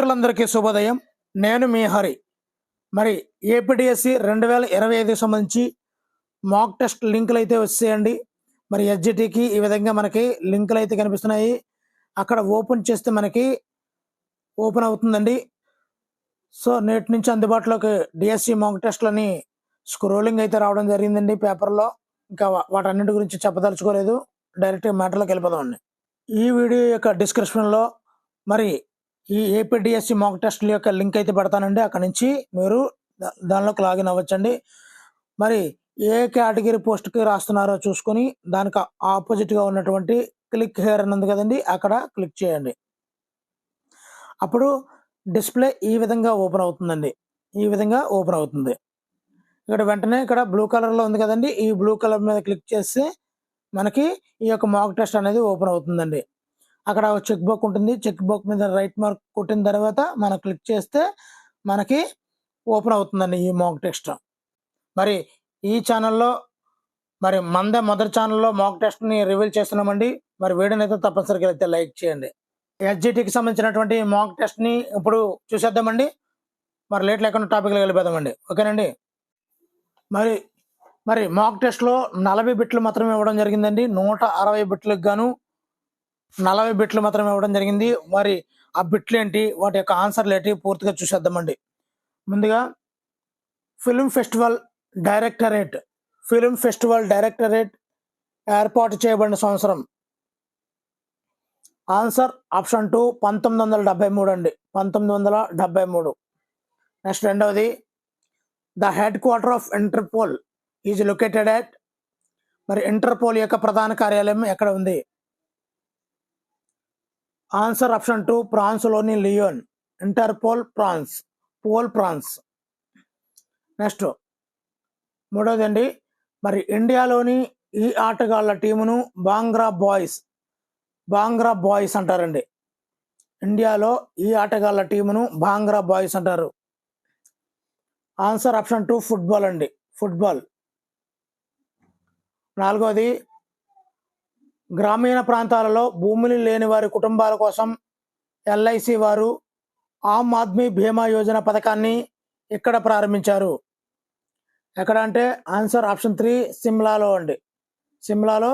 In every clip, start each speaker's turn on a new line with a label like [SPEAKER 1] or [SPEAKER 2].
[SPEAKER 1] మిత్రులందరికీ శుభోదయం. నేను మీ హరి. మరి ఏపీడిఎస్సి 2025 సంబంధించి మాక్ టెస్ట్ లింకులు అయితే వచ్చేయండి. మరి ఎస్జిటికి ఈ విధంగా మనకి లింకులు అయితే కనిపిస్తున్నాయి. అక్కడ ఓపెన్ చేస్తే మనకి ఓపెన్ అవుతుందండి. సో నేటి నుంచి అందుబాటులోకి డిఎస్సి మాక్ టెస్ట్లని స్క్రోలింగ్ అయితే రావడం జరిగిందండి పేపర్లో. ఇంకా వాటన్నిటి గురించి చెప్పదలుచుకోలేదు, డైరెక్ట్ మ్యాటర్లోకి వెళ్ళిపోదామండి. ఈ వీడియో యొక్క డిస్క్రిప్షన్లో మరి ఈ ఏపీడిఎస్సి మాక్ టెస్ట్ల యొక్క లింక్ అయితే పెడతానండి. అక్కడ నుంచి మీరు దానిలోకి లాగిన్ అవ్వచ్చండి. మరి ఏ కేటగిరీ పోస్ట్కి రాస్తున్నారో చూసుకొని దానికి ఆపోజిట్గా ఉన్నటువంటి క్లిక్ హియర్ అని ఉంది కదండి, అక్కడ క్లిక్ చేయండి. అప్పుడు డిస్ప్లే ఈ విధంగా ఓపెన్ అవుతుందండి. ఈ విధంగా ఓపెన్ అవుతుంది. ఇక్కడ వెంటనే ఇక్కడ బ్లూ కలర్లో ఉంది కదండి, ఈ బ్లూ కలర్ మీద క్లిక్ చేస్తే మనకి ఈ యొక్క మాక్ టెస్ట్ అనేది ఓపెన్ అవుతుందండి. అక్కడ చెక్ బుక్ ఉంటుంది. చెక్ బుక్ మీద రైట్ మార్క్ కొట్టిన తర్వాత మనం క్లిక్ చేస్తే మనకి ఓపెన్ అవుతుందండి ఈ మాక్ టెస్ట్. మరి ఈ ఛానల్లో మరి మొదటి ఛానల్లో మాక్ టెస్ట్ని రివీల్ చేస్తున్నామండి. మరి వీడియోని అయితే తప్పనిసరిగా అయితే లైక్ చేయండి. ఎస్జిటికి సంబంధించినటువంటి మాక్ టెస్ట్ని ఇప్పుడు చూసేద్దామండి. మరి లేట్ లేకుండా టాపిక్లో వెళ్ళిపోదామండి. ఓకేనండి. మరి మాక్ టెస్ట్లో 40 బిట్లు మాత్రమే ఇవ్వడం జరిగిందండి. 160 బిట్లకు గాను 40 బిట్లు మాత్రమే ఇవ్వడం జరిగింది. మరి ఆ బిట్లు ఏంటి, వాటి యొక్క ఆన్సర్లు ఏంటి పూర్తిగా చూసేద్దామండి. ముందుగా ఫిల్మ్ ఫెస్టివల్ డైరెక్టరేట్ ఏర్పాటు చేయబడిన సంవత్సరం. ఆన్సర్ ఆప్షన్ 2 1973 అండి. 1973. నెక్స్ట్ రెండవది, the headquarter of Interpol is located at. మరి ఇంటర్పోల్ యొక్క ప్రధాన కార్యాలయం ఎక్కడ ఉంది? ఆన్సర్ ఆప్షన్ 2 ఫ్రాన్స్లోని లియోన్. Interpol France. నెక్స్ట్ మూడవది అండి, మరి ఇండియాలోని ఈ ఆటగాళ్ళ టీమును బాంగ్రా బాయ్స్ అంటారండి. ఇండియాలో ఈ ఆటగాళ్ళ టీమును బాంగ్రా బాయ్స్ అంటారు. ఆన్సర్ ఆప్షన్ 2 ఫుట్బాల్ అండి. ఫుట్బాల్. నాలుగవది, గ్రామీణ ప్రాంతాలలో భూములు లేని వారి కుటుంబాల కోసం ఎల్ఐసి వారు ఆమ్ ఆద్మీ బీమా యోజన పథకాన్ని ఇక్కడ ప్రారంభించారు. ఎక్కడ అంటే ఆన్సర్ ఆప్షన్ 3 సిమ్లాలో అండి. సిమ్లాలో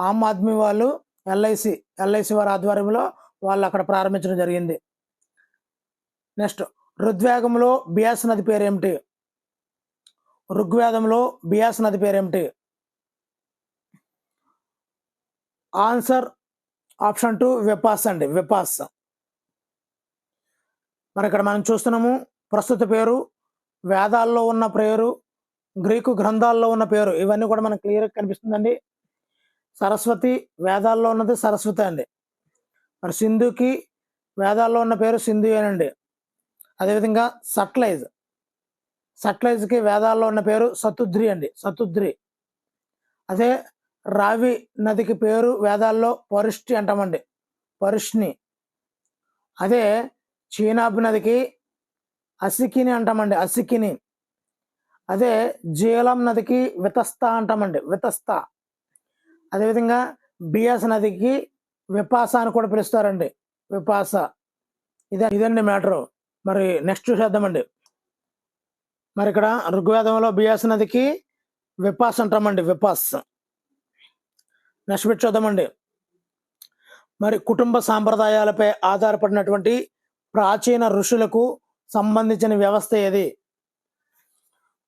[SPEAKER 1] ఆమ్ ఆద్మీ వాళ్ళు ఎల్ఐసి వారి ఆధ్వర్యంలో వాళ్ళు అక్కడ ప్రారంభించడం జరిగింది. నెక్స్ట్, ఋగ్వేదంలో బియాస్ నది పేరేమిటి? ఆన్సర్ ఆప్షన్ 2 విపాస్ అండి. విపాస్. మరి ఇక్కడ మనం చూస్తున్నాము ప్రస్తుత పేరు, వేదాల్లో ఉన్న పేరు, గ్రీకు గ్రంథాల్లో ఉన్న పేరు, ఇవన్నీ కూడా మనకు క్లియర్గా కనిపిస్తుందండి. సరస్వతి వేదాల్లో ఉన్నది సరస్వతి అండి. మరి సింధుకి వేదాల్లో ఉన్న పేరు సింధుయేనండి. అదేవిధంగా సట్లైజ్కి వేదాల్లో ఉన్న పేరు సతుద్రి అండి. సతుద్రి. అదే రావి నదికి పేరు వేదాల్లో పరిష్టి అంటామండి. పరిష్ని. అదే చీనాబ్ నదికి అసికిని అంటామండి. అసికిని. అదే జీలం నదికి వితస్త అంటామండి. వితస్త. అదేవిధంగా బియాస్ నదికి విపాస అని కూడా పిలుస్తారండి. విపాస. ఇదండి మ్యాటరు. మరి నెక్స్ట్ చూసేద్దామండి. మరి ఇక్కడ ఋగ్వేదంలో బియాస్ నదికి విపాస్ అంటామండి. విపాస్. నెక్స్ట్ బిట్ చూద్దామండి. మరి కుటుంబ సాంప్రదాయాలపై ఆధారపడినటువంటి ప్రాచీన ఋషులకు సంబంధించిన వ్యవస్థ ఏది?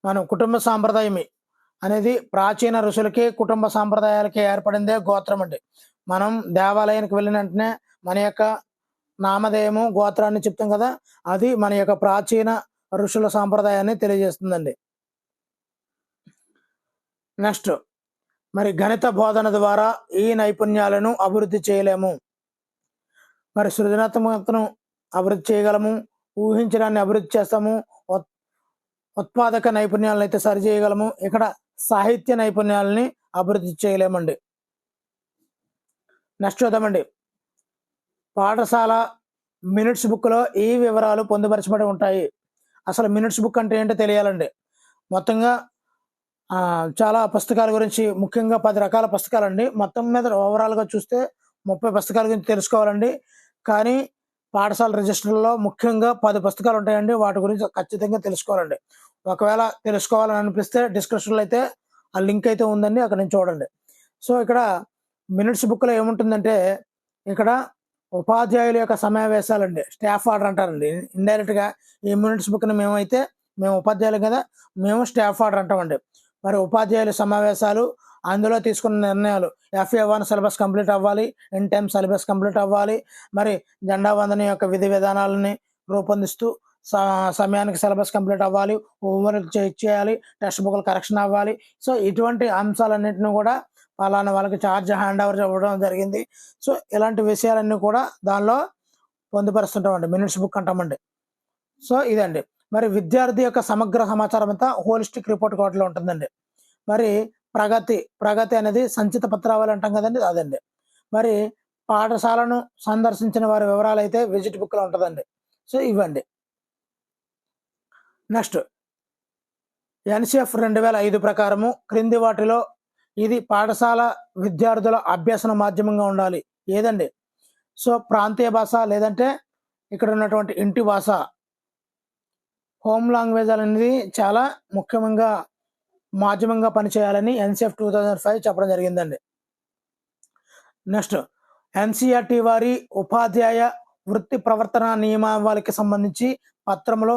[SPEAKER 1] మనం కుటుంబ సాంప్రదాయం అనేది ప్రాచీన ఋషులకి కుటుంబ సాంప్రదాయాలకి ఏర్పడిందే గోత్రం అండి. మనం దేవాలయానికి వెళ్ళిన వెంటనే మన యొక్క నామధేయము గోత్రాన్ని చెప్తాం కదా, అది మన యొక్క ప్రాచీన ఋషుల సాంప్రదాయాన్ని తెలియజేస్తుందండి. నెక్స్ట్, మరి గణిత బోధన ద్వారా ఈ నైపుణ్యాలను అభివృద్ధి చేయలేము. మరి సృజనాత్మకతను అభివృద్ధి చేయగలము, ఊహించడాన్ని అభివృద్ధి చేస్తాము, ఉత్పాదక నైపుణ్యాలను అయితే సరి చేయగలము. ఇక్కడ సాహిత్య నైపుణ్యాలని అభివృద్ధి చేయలేమండి. నెక్స్ట్ చూద్దామండి. పాఠశాల మినిట్స్ బుక్లో ఈ వివరాలు పొందుపరచబడి ఉంటాయి. అసలు మినిట్స్ బుక్ అంటే ఏంటో తెలియాలండి. మొత్తంగా చాలా పుస్తకాల గురించి, ముఖ్యంగా 10 రకాల పుస్తకాలండి. మొత్తం మీద ఓవరాల్గా చూస్తే 30 పుస్తకాల గురించి తెలుసుకోవాలండి. కానీ పాఠశాల రిజిస్టర్లో ముఖ్యంగా 10 పుస్తకాలు ఉంటాయండి. వాటి గురించి ఖచ్చితంగా తెలుసుకోవాలండి. ఒకవేళ తెలుసుకోవాలని అనిపిస్తే డిస్క్రిప్షన్లో అయితే ఆ లింక్ అయితే ఉందండి, అక్కడ నుంచి చూడండి. సో ఇక్కడ మినిట్స్ బుక్లో ఏముంటుందంటే ఇక్కడ ఉపాధ్యాయుల యొక్క సమావేశాలండి, స్టాఫ్ ఆర్డర్ అంటారండి. ఇండైరెక్ట్గా ఈ మినిట్స్ బుక్ని మేము ఉపాధ్యాయులు కదా, మేము స్టాఫ్ ఆర్డర్ అంటామండి. మరి ఉపాధ్యాయుల సమావేశాలు, అందులో తీసుకున్న నిర్ణయాలు, FA1 సిలబస్ కంప్లీట్ అవ్వాలి, ఇన్ టైం సిలబస్ కంప్లీట్ అవ్వాలి, మరి జెండా వందనం యొక్క విధి విధానాలని రూపొందిస్తూ సమయానికి సిలబస్ కంప్లీట్ అవ్వాలి, హోంవర్క్ చేయాలి, టెక్స్ట్ బుక్లు కరెక్షన్ అవ్వాలి. సో ఇటువంటి అంశాలన్నింటినీ కూడా పలానా వాళ్ళకి ఛార్జ్ హ్యాండ్ ఓవర్ ఇవ్వడం జరిగింది. సో ఇలాంటి విషయాలన్నీ కూడా దానిలో పొందుపరుస్తుంటామండి, మినిట్స్ బుక్ అంటామండి. సో ఇదండి మరి విద్యార్థి యొక్క సమగ్ర సమాచారం అంతా హోలిస్టిక్ రిపోర్ట్ కోటలో ఉంటుందండి. మరి ప్రగతి అనేది సంచిత పత్రావళి అంటాం కదండి, అదండి. మరి పాఠశాలను సందర్శించిన వారి వివరాలు అయితే విజిట్ బుక్లో ఉంటుందండి. సో ఇవ్వండి. నెక్స్ట్ NCF 2005 ప్రకారము క్రింది వాటిలో ఇది పాఠశాల విద్యార్థుల అభ్యసన మాధ్యమంగా ఉండాలి ఏదండి? సో ప్రాంతీయ భాష, లేదంటే ఇక్కడ ఉన్నటువంటి ఇంటి భాష, హోమ్ లాంగ్వేజ్ అనేది చాలా ముఖ్యంగా మాధ్యమంగా పనిచేయాలని NCF 2005 చెప్పడం జరిగిందండి. నెక్స్ట్ NCERT వారి ఉపాధ్యాయ వృత్తి ప్రవర్తన నియమావళికి సంబంధించి పత్రంలో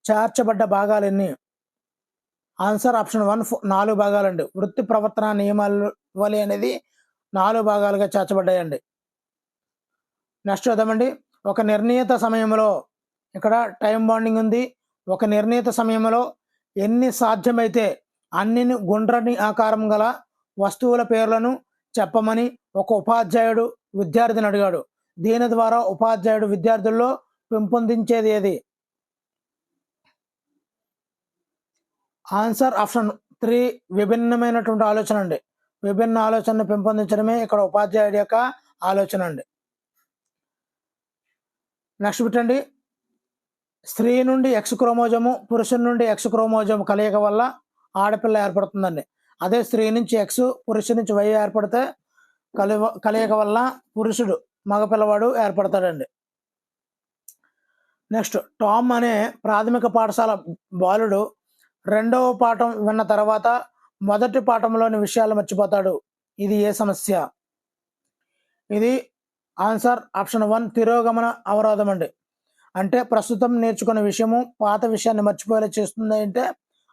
[SPEAKER 1] చేర్చబడ్డ భాగాలు ఎన్ని? Answer option 1 4 భాగాలండి. వృత్తి ప్రవర్తన నియమావళి అనేది 4 భాగాలుగా చేర్చబడ్డాయండి. నెక్స్ట్ చూద్దామండి. ఒక నిర్ణీత సమయంలో, ఇక్కడ టైం బాండింగ్ ఉంది, ఒక నిర్ణీత సమయంలో ఎన్ని సాధ్యమైతే అన్ని గుండ్రని ఆకారం గల వస్తువుల పేర్లను చెప్పమని ఒక ఉపాధ్యాయుడు విద్యార్థిని అడిగాడు. దీని ద్వారా ఉపాధ్యాయుడు విద్యార్థుల్లో పెంపొందించేది ఏది? ఆన్సర్ ఆప్షన్ 3 విభిన్నమైనటువంటి ఆలోచన అండి. విభిన్న ఆలోచనను పెంపొందించడమే ఇక్కడ ఉపాధ్యాయుడి యొక్క ఆలోచన అండి. నెక్స్ట్ పెట్టండి. స్త్రీ నుండి X క్రోమోజోము, పురుషుని నుండి X క్రోమోజోము కలయిక వల్ల ఆడపిల్ల ఏర్పడుతుందండి. అదే స్త్రీ నుంచి X, పురుషుని నుంచి Y ఏర్పడితే కలయిక వల్ల పురుషుడు, మగపిల్లవాడు ఏర్పడతాడండి. నెక్స్ట్ టామ్ అనే ప్రాథమిక పాఠశాల బాలుడు రెండవ పాఠం విన్న తర్వాత మొదటి పాఠంలోని విషయాలు మర్చిపోతాడు. ఇది ఏ సమస్య? ఇది ఆన్సర్ ఆప్షన్ 1 తిరోగమన అవరోధం అండి. అంటే ప్రస్తుతం నేర్చుకున్న విషయము పాత విషయాన్ని మర్చిపోయేలా చేస్తుంది అంటే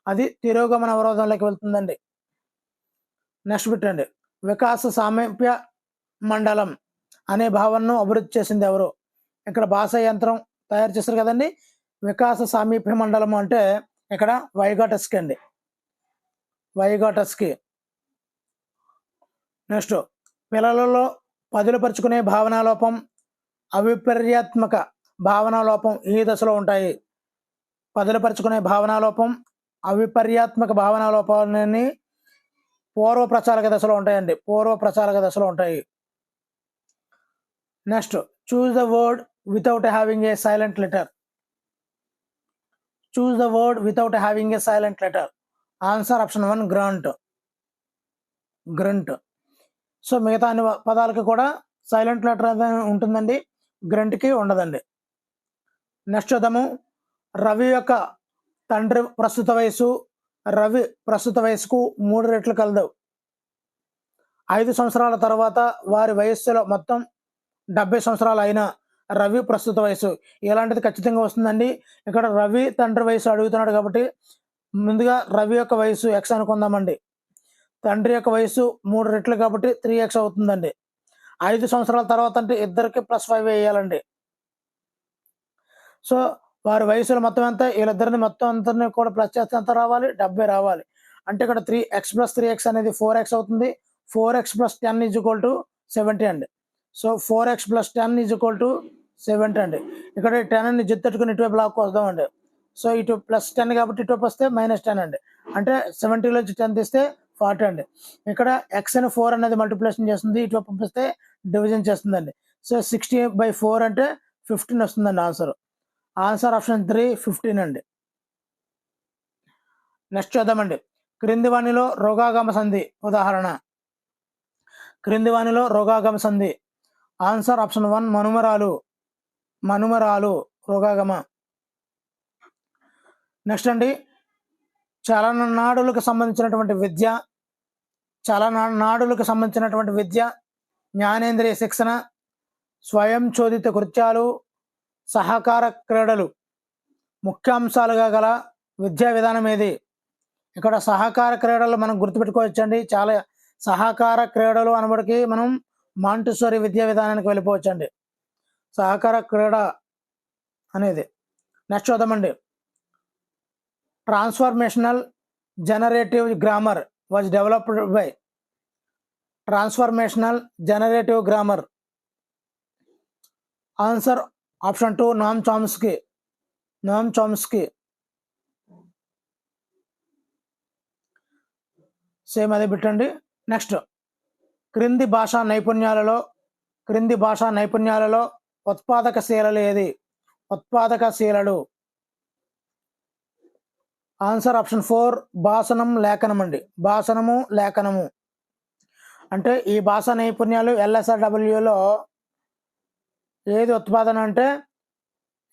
[SPEAKER 1] అది తిరోగమన అవరోధంలోకి వెళ్తుందండి. నెక్స్ట్ పెట్టండి. వికాస సామీప్య మండలం అనే భావనను అభివృద్ధి చేసింది ఎవరు? ఇక్కడ భాషా యంత్రం తయారు చేశారు కదండి. వికాస సామీప్య మండలం అంటే ఇక్కడ వైగాటస్కి అండి, వైగాటస్కి. నెక్స్ట్ పిల్లలలో పదులుపరుచుకునే భావనాలోపం, అవిపర్యాత్మక భావనాలోపం ఈ దశలో ఉంటాయి. పదులుపరుచుకునే భావనాలోపం, అవిపర్యాత్మక భావనాలోపాన్ని పూర్వ ప్రచారక దశలో ఉంటాయండి, పూర్వ ప్రచారక దశలో ఉంటాయి. Next choose the word without having a silent letter. Choose the word without having a silent letter. Answer option 1 grant. Grunt. So మిగతా అన్ని పదాలకు కూడా సైలెంట్ లెటర్ ఉంటుందండి, గ్రంట్కి ఉండదండి. నెక్స్ట్ చూద్దాము. రవి యొక్క తండ్రి ప్రస్తుత వయసు రవి ప్రస్తుత వయసుకు 3 రెట్లు కలదు. 5 సంవత్సరాల తర్వాత వారి వయస్సులో మొత్తం 70 సంవత్సరాలు అయినా రవి ప్రస్తుత వయసు ఇలాంటిది ఖచ్చితంగా వస్తుందండి. ఇక్కడ రవి తండ్రి వయసు అడుగుతున్నాడు కాబట్టి ముందుగా రవి యొక్క వయసు X అనుకుందామండి. తండ్రి యొక్క వయసు 3 రెట్లు కాబట్టి 3X అవుతుందండి. 5 సంవత్సరాల తర్వాత అంటే ఇద్దరికి +5 వేయాలండి. సో వారి వయసులో మొత్తం ఎంత, వీళ్ళిద్దరిని మొత్తం అంతని కూడా ప్లస్ చేస్తే ఎంత రావాలి? 70 రావాలి. అంటే ఇక్కడ 3X + 3X అనేది 4X అవుతుంది. 4X + 10 = 70 అండి. సో 4X + 10 = 70 అండి. ఇక్కడ 10ని జిత్తట్టుకుని ఇటువైపు లాక్కు వద్దామండి. సో ఇటు +10 కాబట్టి ఇటువైపు వస్తే -10 అండి. అంటే 70లోంచి 10 తీస్తే 40 అండి. ఇక్కడ X అని 4 అనేది మల్టిప్లికేషన్ చేస్తుంది, ఇటువైపు పంపిస్తే డివిజన్ చేస్తుందండి. సో 60/4 అంటే 15 వస్తుందండి ఆన్సర్. ఆన్సర్ ఆప్షన్ 3 15 అండి. నెక్స్ట్ చూద్దామండి. క్రింది వాణిలో రోగాగమ సంధి ఉదాహరణ. క్రింది వాణిలో రోగాగమ సంధి. Answer option 1 మనుమరాలు. మనుమరాలు రుగాగమ. నెక్స్ట్ అండి, చలననాడులకు సంబంధించినటువంటి విద్య, చలననాడులకు సంబంధించినటువంటి విద్య, జ్ఞానేంద్రియ శిక్షణ, స్వయం చోదిత కృత్యాలు, సహకార క్రీడలు ముఖ్యాంశాలుగా గల విద్యా విధానం ఏది? ఇక్కడ సహకార క్రీడలు మనం గుర్తుపెట్టుకోవచ్చండి. చాలా సహకార క్రీడలు అనబడికి మనం మాంటిసోరీ విద్యా విధానానికి వెళ్ళిపోవచ్చండి, సహకార క్రీడ అనేది. నెక్స్ట్ చూద్దామండి, transformational generative grammar was developed by. Transformational generative grammar. Answer option 2 Noam Chomsky. Noam Chomsky. Same అదే పెట్టండి. నెక్స్ట్, క్రింది భాషా నైపుణ్యాలలో ఉత్పాదకశీలలు ఏది? ఉత్పాదకశీలలు. ఆన్సర్ ఆప్షన్ 4 భాషణం లేఖనం అండి. భాషణము లేఖనము అంటే ఈ భాషా నైపుణ్యాలు LSRWలో ఏది ఉత్పాదన అంటే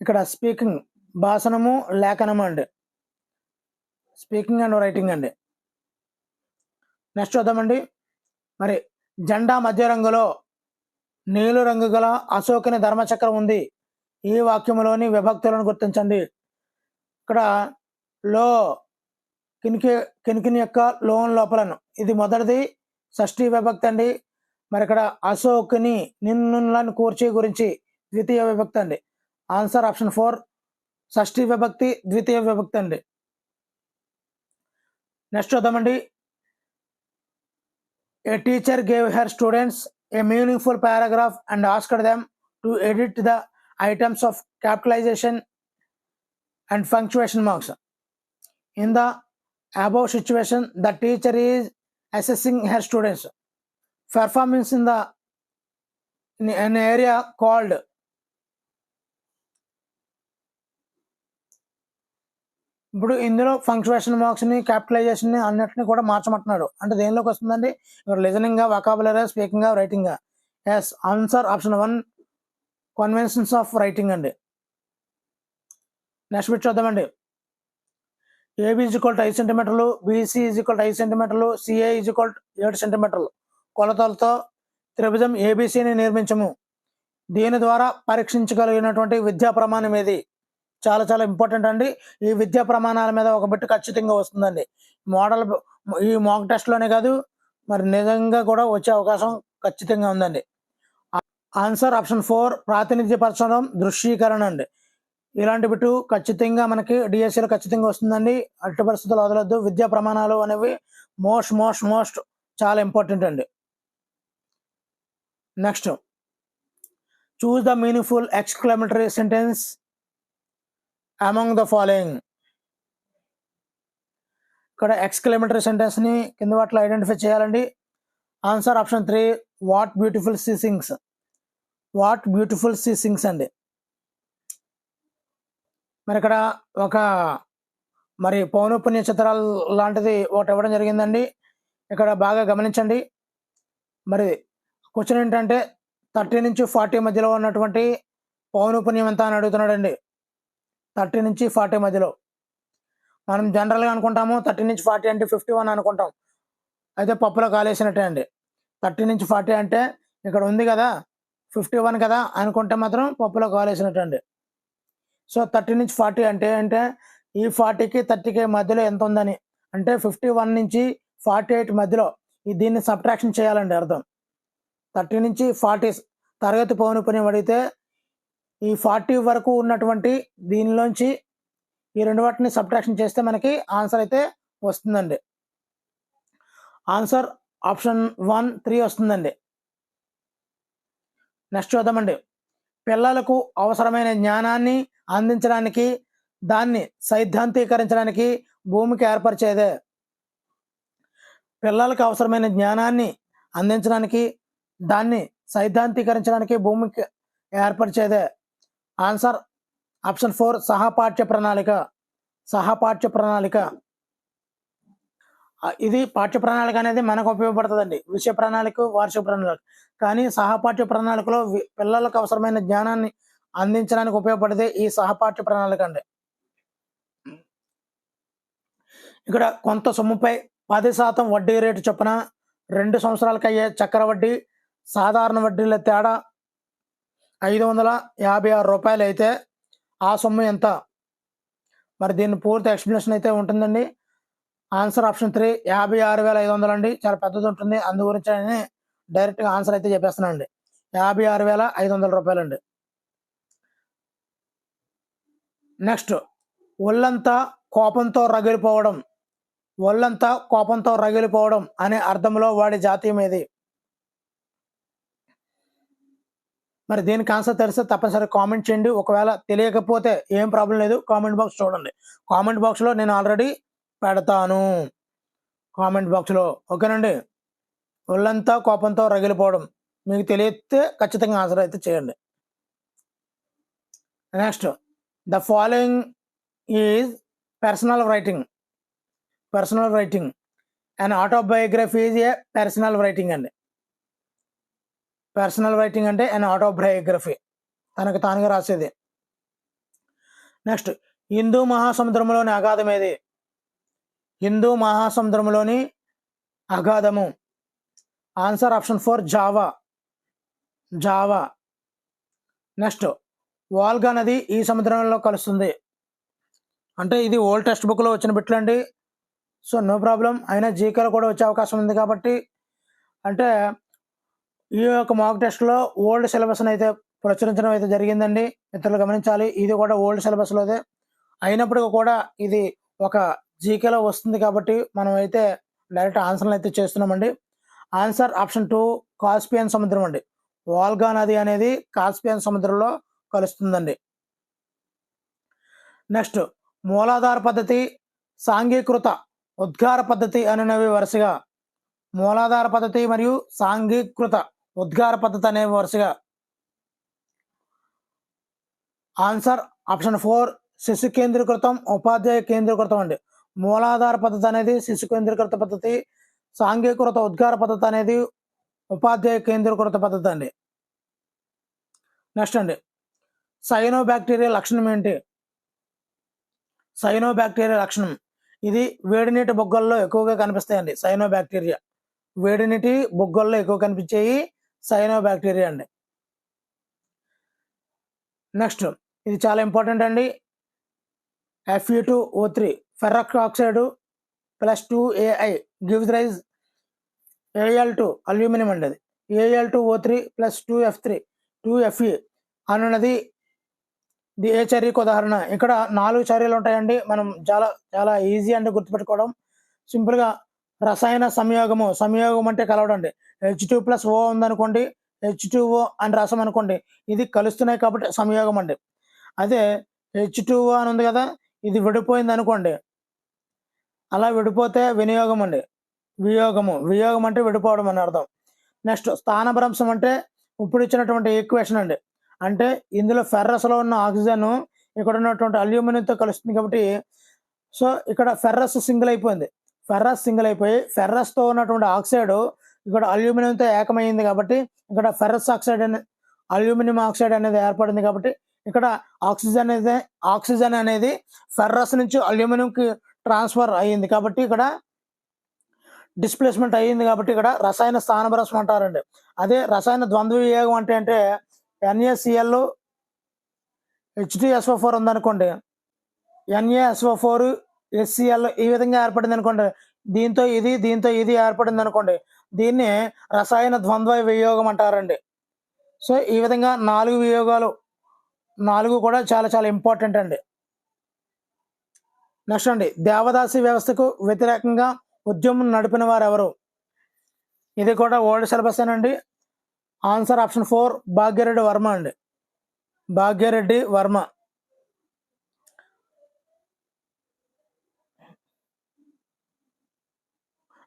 [SPEAKER 1] ఇక్కడ స్పీకింగ్, భాషణము లేఖనము అండి, స్పీకింగ్ అండ్ రైటింగ్ అండి. నెక్స్ట్ చూద్దామండి, మరి జెండా మధ్య రంగులో నీలు రంగు గల అశోకుని ధర్మచక్రం ఉంది. ఈ వాక్యములోని విభక్తులను గుర్తించండి. ఇక్కడ లో కినికిని యొక్క లోన్ లోపలను, ఇది మొదటిది షష్ఠీ విభక్తి అండి. మరి ఇక్కడ అశోకుని నిన్నులను కూర్చి గురించి ద్వితీయ విభక్తి అండి. ఆన్సర్ ఆప్షన్ 4 షష్ఠీ విభక్తి ద్వితీయ విభక్తి అండి. నెక్స్ట్ చూద్దామండి, a teacher gave her students a meaningful paragraph and asked them to edit the items of capitalisation and punctuation marks. In the above situation, the teacher is assessing her students' performance in an area called. ఇప్పుడు ఇందులో punctuation మార్క్స్ని, క్యాపిటలైజేషన్ని అన్నిటిని కూడా మార్చమంటున్నాడు. అంటే దేనిలోకి వస్తుందండి? ఇక్కడ listening, vocabulary, speaking, writing. Yes, answer option 1 conventions of writing అండి. Next bit చూద్దామండి, AB = 5 సెంటీమీటర్లు, BC = 5 సెంటీమీటర్లు, CA = 7 సెంటీమీటర్లు కొలతలతో త్రిభుజం ABCని నిర్మించము. దీని ద్వారా పరీక్షించగలిగినటువంటి విద్యా ప్రమాణం ఏది? చాలా చాలా ఇంపార్టెంట్ అండి. ఈ విద్యా ప్రమాణాల మీద ఒక బిట్ ఖచ్చితంగా వస్తుందండి. ఈ మాక్ టెస్ట్లోనే కాదు, మరి నిజంగా కూడా వచ్చే అవకాశం ఖచ్చితంగా ఉందండి. ఆన్సర్ ఆప్షన్ 4 ప్రాతినిధ్యపరచడం, దృశ్యీకరణ అండి. ఇలాంటి బిట్టు ఖచ్చితంగా మనకి డిఎస్సిలో ఖచ్చితంగా వస్తుందండి. అట్టి పరిస్థితులు వదలొద్దు. విద్యా ప్రమాణాలు అనేవి మోస్ట్ చాలా ఇంపార్టెంట్ అండి. Next, choose the meaningful exclamatory sentence among the following. ఇక్కడ ఎక్స్క్లమేటరీ సెంటెన్స్ని కింద వాటిలో ఐడెంటిఫై చేయాలండి. Answer option 3 what beautiful sea sings. What beautiful sea sings అండి. మరి ఇక్కడ ఒక పౌనఃపున్య చిత్రాలు లాంటిది ఒకటి ఇవ్వడం జరిగిందండి. ఇక్కడ బాగా గమనించండి. మరి క్వశ్చన్ ఏంటంటే 30 నుంచి 40 మధ్యలో ఉన్నటువంటి పౌనఃపున్యం ఎంత అని అడుగుతున్నాడండి. 30 నుంచి 40 మధ్యలో. మనం జనరల్గా అనుకుంటాము 30 నుంచి 40 అంటే 51 అనుకుంటాం. అయితే పప్పులో కాలేసినట్టే అండి. 30 నుంచి 40 అంటే ఇక్కడ ఉంది కదా 51 కదా అనుకుంటే మాత్రం పప్పులో కాలేసినట్టు అండి. సో 30 నుంచి 40 అంటే ఈ 40కి 30కి మధ్యలో ఎంత ఉందని, అంటే 51 నుంచి 48 మధ్యలో దీన్ని సబ్ట్రాక్షన్ చేయాలండి అర్థం. 30 నుంచి 40 తరగతి పౌనఃపున్యం అడిగితే ఈ 40 వరకు ఉన్నటువంటి దీనిలోంచి ఈ రెండు వాటిని సబ్ట్రాక్షన్ చేస్తే మనకి ఆన్సర్ అయితే వస్తుందండి. ఆన్సర్ ఆప్షన్ 1 3 వస్తుందండి. నెక్స్ట్ చూద్దామండి, పిల్లలకు అవసరమైన జ్ఞానాన్ని అందించడానికి, దాన్ని సైద్ధాంతీకరించడానికి భూమికి ఏర్పరిచేదే. పిల్లలకు అవసరమైన జ్ఞానాన్ని అందించడానికి, దాన్ని సైద్ధాంతీకరించడానికి భూమికి ఏర్పరిచేదే. ఆన్సర్ ఆప్షన్ 4 సహపాఠ్య ప్రణాళిక. సహపాఠ్య ప్రణాళిక ఇది పాఠ్య ప్రణాళిక అనేది మనకు ఉపయోగపడుతుందండి. విషయ ప్రణాళిక, వార్షిక ప్రణాళిక. కానీ సహపాఠ్య ప్రణాళికలో పిల్లలకు అవసరమైన జ్ఞానాన్ని అందించడానికి ఉపయోగపడేది ఈ సహపాఠ్య ప్రణాళిక అండి. ఇక్కడ కొంత సొమ్ముపై 10% వడ్డీ రేటు చొప్పున 2 సంవత్సరాలకు అయ్యే చక్ర వడ్డీ సాధారణ వడ్డీల తేడా ₹556 అయితే ఆ సొమ్ము ఎంత? మరి దీని పూర్తి ఎక్స్ప్లెనేషన్ అయితే ఉంటుందండి. ఆన్సర్ ఆప్షన్ 3 56,500 అండి. చాలా పెద్దది ఉంటుంది, అందు గురించి నేను డైరెక్ట్గా ఆన్సర్ అయితే చెప్పేస్తున్నాను అండి. ₹56,500 అండి. నెక్స్ట్, ఒళ్ళంతా కోపంతో రగిలిపోవడం. ఒళ్ళంతా కోపంతో రగిలిపోవడం అనే అర్థంలో వాడే జాతీయం ఏది? మరి దీనికి ఆన్సర్ తెలిస్తే తప్పనిసరి కామెంట్ చేయండి. ఒకవేళ తెలియకపోతే ఏం ప్రాబ్లం లేదు, కామెంట్ బాక్స్ చూడండి. కామెంట్ బాక్స్లో నేను ఆల్రెడీ పెడతాను, కామెంట్ బాక్స్లో. ఓకేనండి. ఒళ్ళంతా కోపంతో రగిలిపోవడం మీకు తెలియతే ఖచ్చితంగా ఆన్సర్ అయితే చేయండి. Next, the following is personal writing. Personal writing and autobiography is a personal writing అండి. పర్సనల్ రైటింగ్ అంటే అండ్ ఆటోబయోగ్రఫీ, తనకు తానుగా రాసేది. నెక్స్ట్, హిందూ మహాసముద్రంలోని అగాధం ఏది? హిందూ మహాసముద్రంలోని అగాధము. Answer option 4 Java. Java. Next, Volga నది ఈ సముద్రంలో కలుస్తుంది. అంటే ఇది ఓల్డ్ టెక్స్ట్ బుక్లో వచ్చిన బిట్లు అండి. సో నో ప్రాబ్లం, అయినా జీకేలో కూడా వచ్చే అవకాశం ఉంది కాబట్టి. అంటే ఈ యొక్క మాక్ టెస్ట్లో ఓల్డ్ సిలబస్ని అయితే ప్రచురించడం అయితే జరిగిందండి. మిత్రులు గమనించాలి, ఇది కూడా ఓల్డ్ సిలబస్లోదే అయినప్పటికీ కూడా ఇది ఒక జీకేలో వస్తుంది కాబట్టి మనం అయితే డైరెక్ట్ ఆన్సర్లు అయితే చేస్తున్నామండి. ఆన్సర్ ఆప్షన్ 2 కాస్పియన్ సముద్రం అండి. వాల్గా నది అనేది కాస్పియన్ సముద్రంలో కలుస్తుందండి. నెక్స్ట్, మూలాధార పద్ధతి, సాంఘీకృత ఉద్గార పద్ధతి అనేవి వరుసగా, మూలాధార పద్ధతి మరియు సాంఘీకృత ఉద్గార పద్ధతి అనేవి వరుసగా. ఆన్సర్ ఆప్షన్ 4 శిశు కేంద్రీకృతం, ఉపాధ్యాయ కేంద్రీకృతం అండి. మూలాధార పద్ధతి అనేది శిశు కేంద్రీకృత పద్ధతి, సాంఘీకృత ఉద్గార పద్ధతి అనేది ఉపాధ్యాయ కేంద్రీకృత పద్ధతి అండి. నెక్స్ట్ అండి, సైనోబాక్టీరియా లక్షణం ఏంటి? సైనోబాక్టీరియా లక్షణం ఇది వేడినీటి బొగ్గల్లో ఎక్కువగా కనిపిస్తాయండి. సైనోబాక్టీరియా వేడినీటి బొగ్గల్లో ఎక్కువ కనిపించేవి సైనోబాక్టీరియా అండి. నెక్స్ట్, ఇది చాలా ఇంపార్టెంట్ అండి. Fe2O3 ferric oxide plus 2Ai gives rise Al2 aluminium అండి. అది Al2O3 ప్లస్ 2Fe అనున్నది ఇది ఏ చర్యకు ఉదాహరణ? ఇక్కడ 4 చర్యలు ఉంటాయండి. మనం చాలా చాలా ఈజీ అంటే గుర్తుపెట్టుకోవడం. సింపుల్గా రసాయన సంయోగము, సంయోగం అంటే కలవడం అండి. H2+O ఉందనుకోండి, H2O అని రసం అనుకోండి, ఇది కలుస్తున్నాయి కాబట్టి సంయోగం అండి. అదే H2O అని ఉంది కదా, ఇది విడిపోయింది అనుకోండి, అలా విడిపోతే వినియోగం అండి. వియోగము, వియోగం అంటే విడిపోవడం అని అర్థం. నెక్స్ట్, స్థానభ్రంశం అంటే ఇప్పుడు ఇచ్చినటువంటి ఈక్వేషన్ అండి. అంటే ఇందులో ఫెర్రస్లో ఉన్న ఆక్సిజన్ ఇక్కడ ఉన్నటువంటి అల్యూమినియంతో కలుస్తుంది కాబట్టి, సో ఇక్కడ ఫెర్రస్ సింగిల్ అయిపోయింది. ఫెర్రస్ సింగిల్ అయిపోయి ఫెర్రస్తో ఉన్నటువంటి ఆక్సైడ్ ఇక్కడ అల్యూమినియంతో ఏకమైంది కాబట్టి ఇక్కడ ఫెర్రస్ ఆక్సైడ్ అనే అల్యూమినియం ఆక్సైడ్ అనేది ఏర్పడింది కాబట్టి ఇక్కడ ఆక్సిజన్ అనేది ఫెర్రస్ నుంచి అల్యూమినియంకి ట్రాన్స్ఫర్ అయ్యింది కాబట్టి ఇక్కడ డిస్ప్లేస్మెంట్ అయ్యింది కాబట్టి ఇక్కడ రసాయన స్థానభ్రంశం అంటారండి. అదే రసాయన ద్వంద్వ వియోగం అంటే NaCl H2SO4 ఉందనుకోండి, NaSO4 HCl ఈ విధంగా ఏర్పడింది అనుకోండి, దీంతో ఇది ఏర్పడింది అనుకోండి, దీన్ని రసాయన ద్వంద్వ వియోగం అంటారండి. సో ఈ విధంగా 4 వియోగాలు, 4 కూడా చాలా చాలా ఇంపార్టెంట్ అండి. నెక్స్ట్ అండి, దేవదాసి వ్యవస్థకు వ్యతిరేకంగా ఉద్యమం నడిపిన వారు ఎవరు? ఇది కూడా ఓల్డ్ సిలబస్ అండి. ఆన్సర్ ఆప్షన్ 4 భాగ్యరెడ్డి వర్మ అండి. భాగ్యరెడ్డి వర్మ.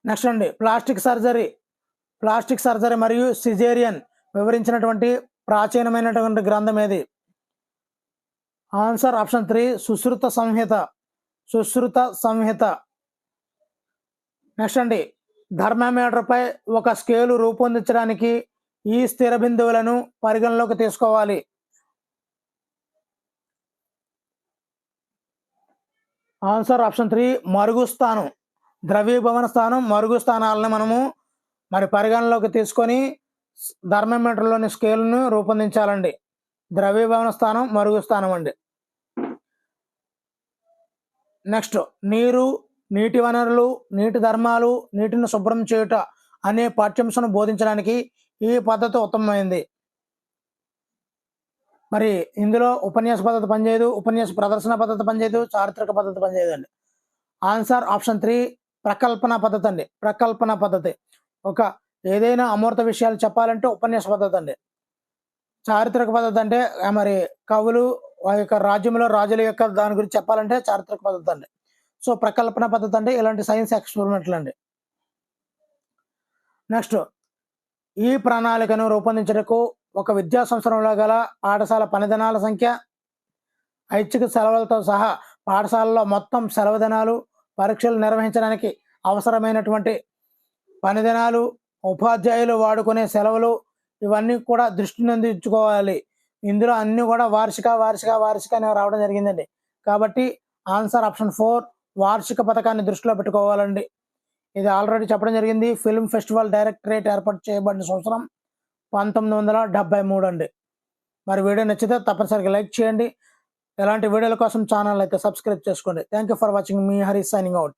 [SPEAKER 1] నెక్స్ట్ అండి, ప్లాస్టిక్ సర్జరీ మరియు సిజేరియన్ వివరించినటువంటి ప్రాచీనమైనటువంటి గ్రంథం ఏది? ఆన్సర్ ఆప్షన్ 3 సుశ్రుత సంహిత. నెక్స్ట్ అండి, థర్మామీటర్పై ఒక స్కేలు రూపొందించడానికి ఈ స్థిర బిందువులను పరిగణలోకి తీసుకోవాలి. ఆన్సర్ ఆప్షన్ 3 మరుగు స్థానం. ద్రవీభవన స్థానం, మరుగు స్థానాలను మనము మరి పరిగణలోకి తీసుకొని థర్మామీటర్లోని స్కేల్ను రూపొందించాలండి. ద్రవీభవన స్థానం, మరుగు స్థానం అండి. నెక్స్ట్, నీరు, నీటి వనరులు, నీటి ధర్మాలు, నీటిని శుభ్రం చేయుట అనే పాఠ్యాంశం బోధించడానికి ఈ పద్ధతి ఉత్తమమైంది. మరి ఇందులో ఉపన్యాస పద్ధతి పనిచేయదు, ఉపన్యాస ప్రదర్శన పద్ధతి పనిచేయదు, చారిత్రక పద్ధతి పనిచేయదు అండి. ఆన్సర్ ఆప్షన్ 3 ప్రకల్పన పద్ధతి అండి. ప్రకల్పన పద్ధతి. ఒక ఏదైనా అమూర్త విషయాలు చెప్పాలంటే ఉపన్యాస పద్ధతి అండి. చారిత్రక పద్ధతి అంటే మరి కవులు ఆ యొక్క రాజ్యంలో రాజుల యొక్క దాని గురించి చెప్పాలంటే చారిత్రక పద్ధతి అండి. సో ప్రకల్పన పద్ధతి అంటే ఇలాంటి సైన్స్ ఎక్స్పెరిమెంట్లు అండి. నెక్స్ట్, ఈ ప్రణాళికను రూపొందించడానికి ఒక విద్యా సంవత్సరంలో గల పాఠశాల పనిదినాల సంఖ్య, ఐచ్ఛిక సెలవులతో సహా పాఠశాలలో మొత్తం సెలవు దినాలు, పరీక్షలు నిర్వహించడానికి అవసరమైనటువంటి పనిదినాలు, ఉపాధ్యాయులు వాడుకునే సెలవులు, ఇవన్నీ కూడా దృష్టిని అందించుకోవాలి. ఇందులో అన్నీ కూడా వార్షిక అని రావడం జరిగిందండి. కాబట్టి ఆన్సర్ ఆప్షన్ 4 వార్షిక పథకాన్ని దృష్టిలో పెట్టుకోవాలండి. ఇది ఆల్రెడీ చెప్పడం జరిగింది. ఫిల్మ్ ఫెస్టివల్ డైరెక్టరేట్ ఏర్పాటు చేయబడిన సంవత్సరం 1973 అండి. మరి వీడియో నచ్చితే తప్పనిసరిగా లైక్ చేయండి. ఇలాంటి వీడియోల కోసం ఛానల్ అయితే సబ్స్క్రైబ్ చేసుకోండి. Thank you for watching. Me Hari signing out.